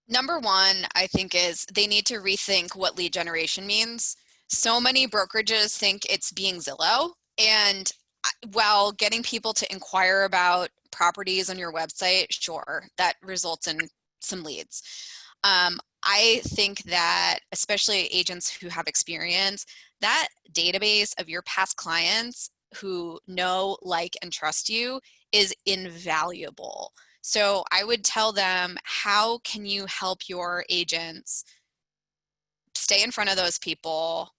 Number one, I think is they need to rethink what lead generation means. So many brokerages think it's being Zillow, and while getting people to inquire about properties on your website, sure, that results in some leads. I think that especially agents who have experience, that database of your past clients who know, like, and trust you is invaluable. So I would tell them, how can you help your agents stay in front of those people?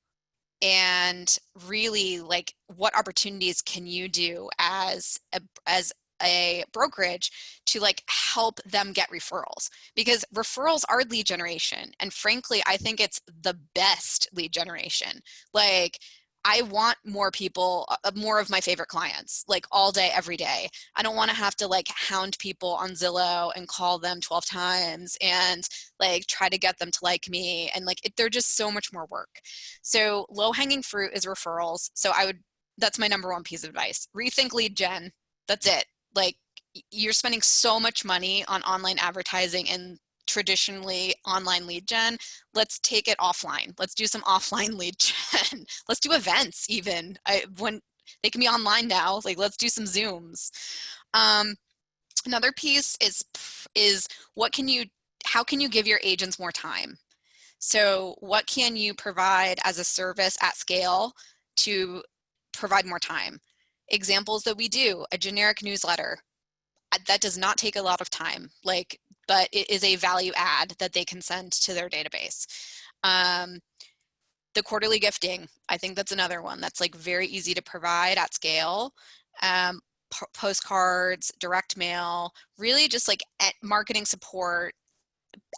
And really, like, what opportunities can you do as a brokerage to like help them get referrals? Because referrals are lead generation, and frankly I think it's the best lead generation. Like, I want more people, more of my favorite clients, like all day, every day. I don't want to have to like hound people on Zillow and call them 12 times and like try to get them to like me. And like, they're just so much more work. So low hanging fruit is referrals. So that's my number one piece of advice. Rethink lead gen. That's it. Like, you're spending so much money on online advertising and traditionally online lead gen. Let's take it offline. Let's do some offline lead gen. Let's do events even. When they can be online now, like, let's do some Zooms. Another piece is how can you give your agents more time? So what can you provide as a service at scale to provide more time? Examples that we do: a generic newsletter. That does not take a lot of time, but it is a value add that they can send to their database. The quarterly gifting, I think that's another one that's like very easy to provide at scale. Postcards, direct mail, really just like marketing support,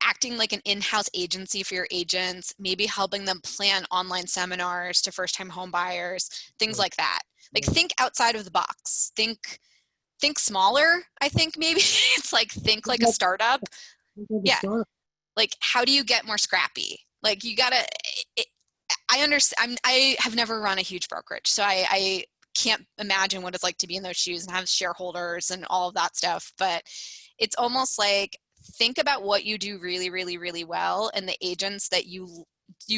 acting like an in-house agency for your agents, maybe helping them plan online seminars to first-time home buyers, things like that. Like, think outside of the box. Think smaller. I think maybe it's like, think like a startup. Yeah. Like, how do you get more scrappy? Like, you gotta, I understand. I have never run a huge brokerage, so I can't imagine what it's like to be in those shoes and have shareholders and all of that stuff. But it's almost like, think about what you do really, really, really well and the agents that you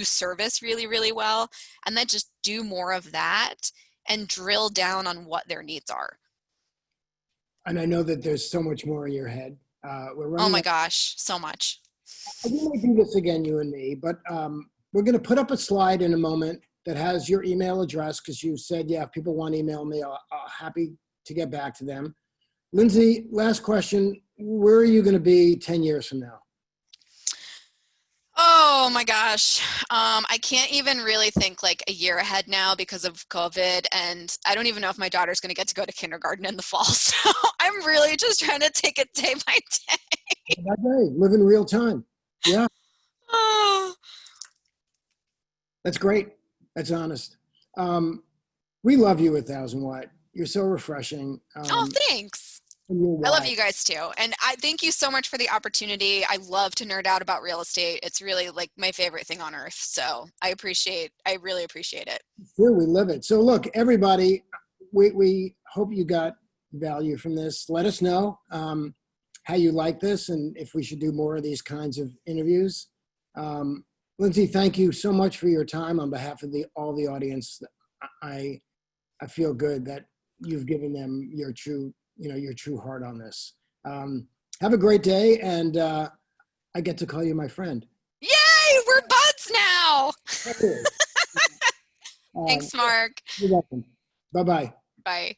service really, really well, and then just do more of that and drill down on what their needs are. And I know that there's so much more in your head. Oh my gosh, so much. We might do this again, you and me, but we're going to put up a slide in a moment that has your email address, because you said, yeah, if people want to email me, I'll happy to get back to them. Lindsay, last question. Where are you going to be 10 years from now? Oh my gosh. I can't even really think like a year ahead now because of COVID, and I don't even know if my daughter's going to get to go to kindergarten in the fall. So I'm really just trying to take it day by day. By day, live in real time. Yeah. Oh. That's great. That's honest. We love you at 1000 Watt. You're so refreshing. Oh, thanks. I love you guys too. And I thank you so much for the opportunity. I love to nerd out about real estate. It's really like my favorite thing on earth. So I really appreciate it. Sure, we live it. So look, everybody, we hope you got value from this. Let us know. how you like this and if we should do more of these kinds of interviews. Lindsay, thank you so much for your time on behalf of all the audience. I feel good that you've given them your true heart on this. Have a great day, and I get to call you my friend. Yay, we're buds now. Thank you. Thanks, Mark. You're welcome. Bye-bye. Bye.